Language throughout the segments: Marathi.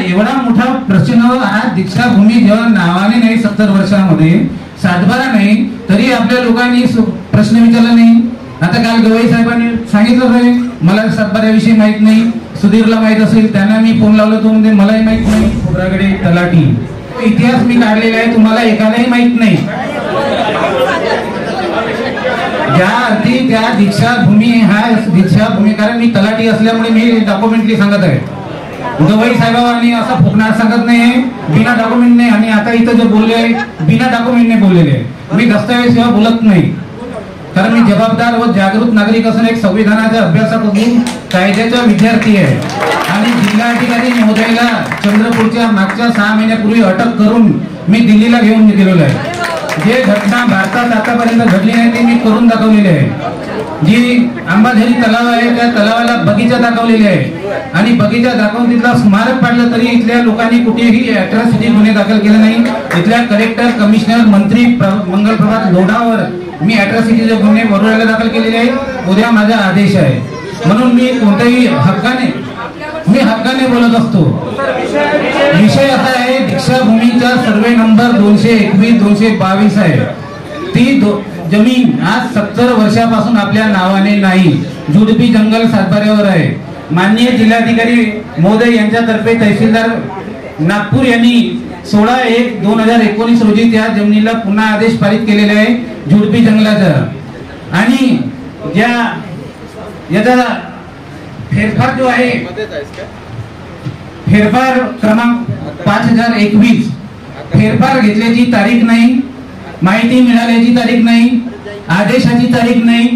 एवढा मोठा प्रश्न आज दीक्षाभूमी जेव्हा नावाने नाही 70 वर्षामध्ये सातबारा नाही तरी आपल्या लोकांनी प्रश्न विचारला नाही। आता काल गवई साहेबांनी सांगितलं आहे मला सातबाऱ्याविषयी माहित नाही, सुधीरला माहित असेल, त्यांना मी फोन लावला तो म्हणजे मलाही माहित नाही। खोब्रागडे तलाठी इतिहास मी काढलेला आहे, तुम्हाला एकालाही माहित नाही। ज्या अर्थी त्या दीक्षाभूमी हा दीक्षाभूमी, कारण मी तलाठी असल्यामुळे मी डॉक्युमेंटली सांगत आहे। गवई साहेबांनी असा फुकणार सांगत नाही बिना डॉक्युमेंटने, आणि आता इथं जे बोलले बिना डॉक्युमेंटने बोललेले, मी दस्तावेज शिवाय बोलत नाही। कारण मी जबाबदार व जागृत नागरिक असून एक संविधानाच्या अभ्यासात असून कायद्याचा विद्यार्थी आहे। आणि जिल्हाधिकारी महोदयाला चंद्रपूरच्या मागच्या 6 महिन्यापूर्वी अटक करून मी दिल्लीला घेऊन गेलेलो आहे। जे घटना भारतात आतापर्यंत घडली नाही ते मी करून दाखवलेली आहे। जी अंबाझरी तलाव आहे त्या तलावाला बगीचा दाखवलेली आहे आणि बगीचा दाखवून तिथला स्मारक पाडलं तरी इथल्या लोकांनी कुठेही अॅट्रॉसिटी गुन्हे दाखल केले नाही। इथल्या कलेक्टर, कमिशनर, मंत्री मंगलप्रभात लोढावर मी अॅट्रॉसिटीचे गुन्हे वरुळ्याला दाखल केलेले आहे। उद्या माझा आदेश आहे, म्हणून मी कोणत्याही हक्काने बोलत असतो। विषय असा आहे दीक्षाभूमीचा सर्वे नंबर 221-222 आहे। ती जमीन आज 70 वर्षापासून आपल्या नावाने नाही, जुडपी जंगल सातबाऱ्यावर आहे। माननीय जिल्हाधिकारी महोदय यांच्यातर्फे तहसीलदार नागपूर यांनी 16/1/2019 रोजी त्या जमिनीला पुन्हा आदेश पारित केलेले आहे जुडपी जंगलाचा। आणि याचा फेरफार जो आहे फेरफार क्रमांक 5021 फेरफार घेतल्याची तारीख नाही, माहिती मिळाल्याची तारीख नाही, आदेशाची तारीख नाही,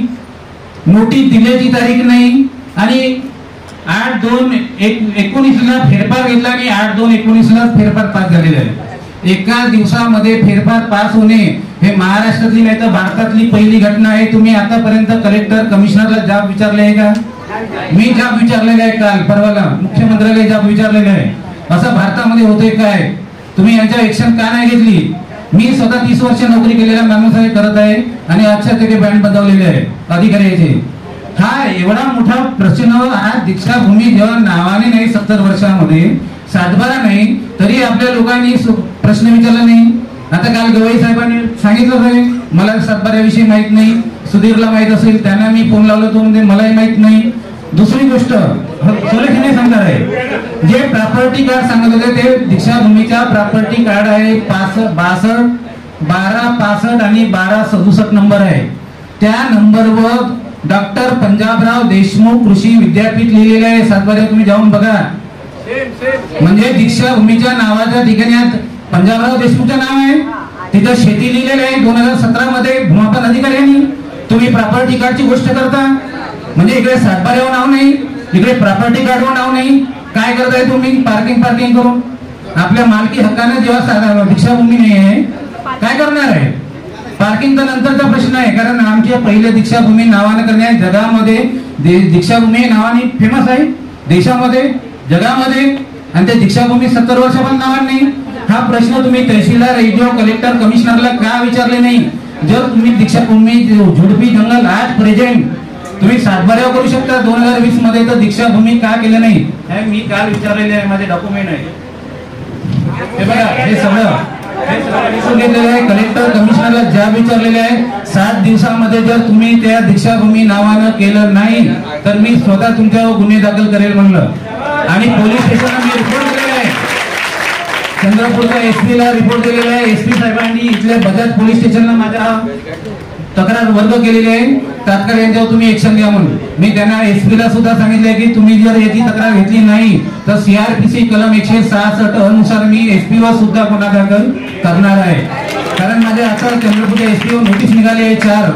नोटीस दिल्याची तारीख नाही आणि 8/2/19 ला फेरफार घेतला आणि 8/2/19 ला फेरफार पास झालेला आहे। एका दिवसामध्ये फेरफार पास होणे हे महाराष्ट्रातली नाही तर भारतातली पहिली घटना आहे। तुम्ही आतापर्यंत कलेक्टर, कमिशनरला जाब विचारले आहे का? मी जाब विचारलेला आहे, काल परवाला मुख्यमंत्र्याला जाब विचारलेला आहे। असं भारतामध्ये होतंय काय? तुम्ही यांच्या ऍक्शन का नाही घेतली? मी स्वतः 30 वर्ष नोकरी केलेला माणूस आहे, करत आहे आणि आजच्या ते बँड बदललेले आहे अधिकाऱ्याचे। हा एवढा मोठा प्रश्न आज दीक्षाभूमी जेव्हा नावाने नाही 70 वर्षामध्ये सातबारा नाही तरी आपल्या लोकांनी प्रश्न विचारला नाही। आता काल गवई साहेबांनी सांगितलं आहे मला सातबाऱ्याविषयी माहित नाही, सुधीरला माहित असेल, त्यांना मी फोन लावला तो म्हणजे मलाही माहित नाही। दुसरी गोष्ट सोलेखीने सांगणार आहे, जे प्रॉपर्टी कार्ड सांगत होते ते दीक्षाभूमीचा प्रॉपर्टी कार्ड आहे 62, 1265 आणि 1267 नंबर आहे। त्या नंबरवर डॉक्टर पंजाबराव देशमुख कृषी विद्यापीठ लिहिलेले आहे। सातबाऱ्यात तुम्ही जाऊन बघा, म्हणजे दीक्षाभूमीच्या नावाच्या ठिकाणी पंजाबराव देशमुखचं नाव आहे, तिथं शेती लिहिलेलं आहे 2017 मध्ये भूमापन अधिकाऱ्यांनी। तुम्ही प्रॉपर्टी कार्डची गोष्ट करता, म्हणजे इकडे सातबाऱ्यावर नाव नाही, इकडे प्रॉपर्टी कार्डवर नाव नाही। काय करताय तुम्ही? पार्किंग करून आपल्या मालकी हक्काने जेव्हा दीक्षाभूमी नाही आहे काय करणार आहे? पार्किंग तर नंतरचा प्रश्न आहे, कारण आमच्या पहिले दीक्षाभूमी नावाने करणे जगामध्ये दीक्षाभूमी नावाने फेमस आहे देशामध्ये, जगामध्ये, आणि ते दीक्षाभूमी 70 वर्षापासून नावाने नाही। हा प्रश्न तुम्ही तहसीलदार, रेडिओ, कलेक्टर, कमिशनरला का विचारले नाही? जर तुम्ही दीक्षाभूमी झुडपी जंगल आज प्रेझेंट तुम्ही सातबाऱ्यावर करू शकता 2020 मध्ये, तर दीक्षाभूमी का केलं नाही? मी काल विचारलेले आहे, माझे डॉक्युमेंट आहे हे बघा, हे सगळं घेतलेलं आहे। कलेक्टर, कमिशनरला जाब विचारलेले आहे। 7 दिवसामध्ये जर तुम्ही त्या दीक्षाभूमी नावानं केलं नाही तर मी स्वतः तुमच्यावर गुन्हे दाखल करेल म्हणलं, आणि पोलीस स्टेशनला मी रिपोर्ट केलेला आहे। चंद्रपूरच्या SP ला रिपोर्ट केलेला आहे। SP साहेबांनी इथल्या बजाज पोलीस स्टेशनला माझ्या तक्रार वर्ग केलेली आहे, तात्काळ यांच्यावर तुम्ही ऍक्शन घ्या म्हणून। मी त्यांना SP ला सुद्धा सांगितले की तुम्ही जर याची तक्रार घेतली नाही तर CRPC कलम 166 अनुसार मी SP वर सुद्धा गुन्हा दाखल करणार आहे। कारण माझ्या आता चंद्रपूरच्या SP वर नोटीस निघाली आहे 4,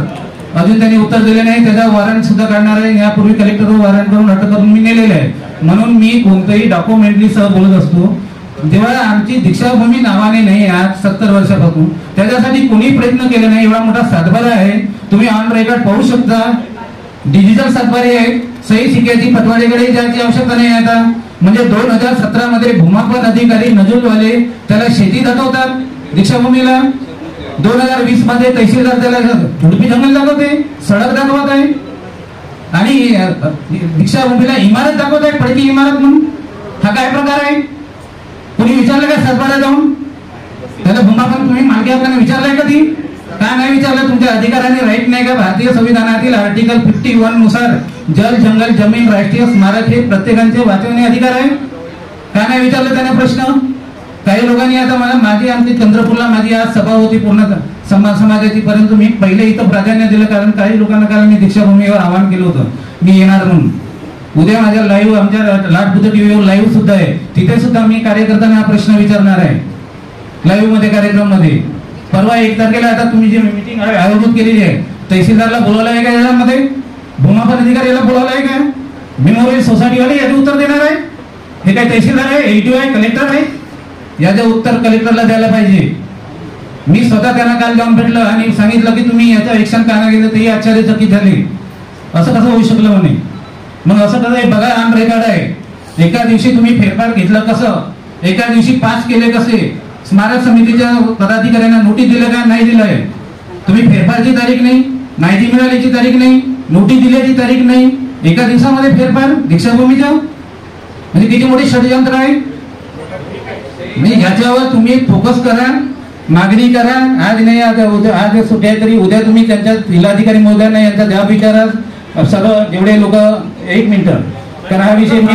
अजून त्यांनी उत्तर दिले नाही, त्याचा वॉरंट सुद्धा काढणार आहे। यापूर्वी कलेक्टरवर वॉरंट करून अटक करून मी नेलेले आहे। म्हणून मी कोणत्याही डॉक्युमेंटरी सह बोलत असतो। जेव्हा आमची दीक्षाभूमी नावाने नाही आज 70 वर्षापासून, त्याच्यासाठी कोणी प्रयत्न केले नाही। एवढा मोठा सातबारा आहे, तुम्ही ऑन रेकॉर्ड पाहू शकता, डिजिटल सातबारे आहे, सही शिक्याची पटवाडीकडे जायची आवश्यकता नाही आता। म्हणजे 2017 मध्ये भूमापन अधिकारी नजुलवाले त्याला शेती दाखवतात दीक्षाभूमीला, 2020 मध्ये तहसीलदार त्याला झुडपी जंगल दाखवते, सडक दाखवत आहे, आणि दीक्षाभूमीला इमारत दाखवत आहे, पडकी इमारत म्हणून। हा काय प्रकार आहे? सातबारा जाऊन त्याला भूमापन तुम्ही मागे आपल्याला विचारलंय कधी? का नाही विचारलं? तुमच्या अधिकाराने राईट नाही का? भारतीय संविधानातील आर्टिकल 51 नुसार जल जंगल जमीन राष्ट्रीय स्मारक हे प्रत्येकाचे वाचवणे अधिकार आहे. का नाही विचारलं त्याने प्रश्न? काही लोकांनी आता मला माझी आमची चंद्रपूरला माझी आज सभा होती पूर्ण समाजाची, परंतु मी पहिले इथं प्राधान्य दिलं कारण काही लोकांना कारण मी दीक्षाभूमीवर आवाहन केलं होतं मी येणार म्हणून. उद्या माझ्या लाईव्ह आमच्या लाटबुद्ध टीव्हीवर लाईव्ह सुद्धा आहे, तिथे सुद्धा मी कार्यकर्त्यांना हा प्रश्न विचारणार आहे लाईव्ह मध्ये कार्यक्रम मध्ये. परवा 1 तारखेला आता तुम्ही जी मीटिंग आयोजित केलेली आहे तहसीलदारला बोलवलं आहे का यामध्ये? भूमापन अधिकाऱ्याला बोलवलं आहे का? मेमोरियल सोसायटीवाले याचे उत्तर देणार आहे? हे काय तहसीलदार आहे, एडीओ आहे, कलेक्टर आहे? याचे उत्तर कलेक्टरला द्यायला पाहिजे. मी स्वतः त्यांना काल जाऊन भेटलं आणि सांगितलं की तुम्ही याचं ऍक्शन का नाही घेतलं, तेही आश्चर्यचकित झाले. असं कसं होऊ शकलं म्हणे. मग असं कसं आहे बघा, ऑन रेकॉर्ड आहे. एका दिवशी तुम्ही फेरफार घेतलं कसं, एका दिवशी पास केले कसे, स्मारक समितीच्या पदाधिकाऱ्यांना नोटीस दिलं का नाही दिलंय? तुम्ही फेरफारची तारीख नाही, माहिती मिळाल्याची तारीख नाही, नोटीस दिल्याची तारीख नाही, एका दिवसामध्ये फेरफार दीक्षाभूमीच्या, म्हणजे किती मोठी षडयंत्र आहे. नाही याच्यावर तुम्ही फोकस करा, मागणी करा. आज नाही आज सुट्टी आहे तरी उद्या तुम्ही त्यांच्या जिल्हाधिकारी महोदयांना यांचा जबाब विचारा. सर्व जेवढे लोक 1 मिनिट तर हा विषय मी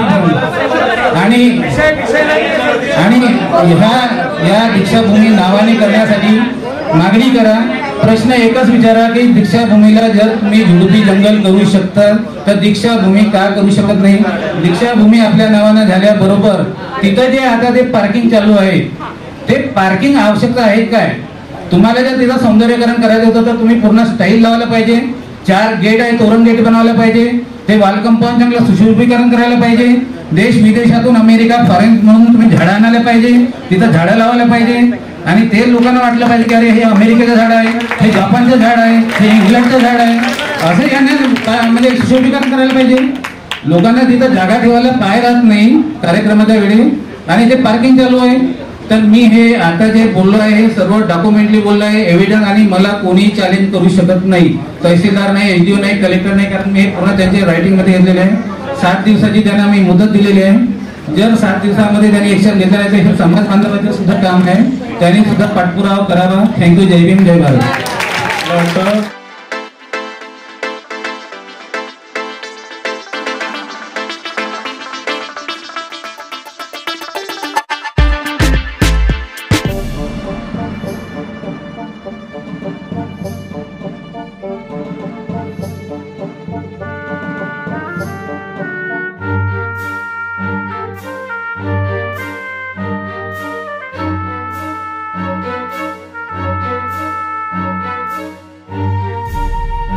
आणि या दीक्षाभूमी नावाने करण्यासाठी मागणी करा. प्रश्न एकच विचारा की दीक्षाभूमीला जर तुम्ही झुडपी जंगल करू शकता तर दीक्षाभूमी का करू शकत नाही? दीक्षाभूमी आपल्या नावानं झाल्याबरोबर तिथं जे आता ते पार्किंग चालू आहे ते पार्किंग आवश्यकता आहे काय? तुम्हाला जर तिथं सौंदर्यीकरण करायचं होतं तर तुम्ही पूर्ण स्टाईल लावायला पाहिजे. 4 गेट आहे, तोरण गेट बनवायला पाहिजे. ते वाल कंपाऊंड चांगलं सुशोभीकरण करायला पाहिजे. देश विदेशातून अमेरिका फॉरेन म्हणून तुम्ही झाडं आणायला पाहिजे, तिथं झाडं लावायला पाहिजे. आणि ते लोकांना वाटलं पाहिजे की अरे हे अमेरिकेचं झाड आहे, हे जपानचं झाड आहे, हे इंग्लंडचं झाड आहे, असं यांना म्हणजे सुशोभीकरण करायला पाहिजे. लोकांना तिथं जागा ठेवायला पाय राहत नाही कार्यक्रमाच्या वेळी आणि ते पार्किंग चालू आहे. तर मी हे आता जे बोललो आहे हे सर्व डॉक्युमेंटली बोललो आहे, एव्हिडन्स, आणि मला कोणी चॅलेंज करू शकत नाही. तहसीलदार नाही, एसडीओ नाही, कलेक्टर नाही, कारण मी पूर्ण त्यांच्या रायटिंग मध्ये घेतलेले आहे. 7 दिवसाची त्यांना मी मुदत दिलेली आहे. जर 7 दिवसामध्ये त्यांनी एक्शन घेतलं नाही तर हे समाज बांधवांचं सुद्धा काम आहे, त्यांनी सुद्धा पाठपुरावा करावा. थँक्यू. जय भीम, जय भारत.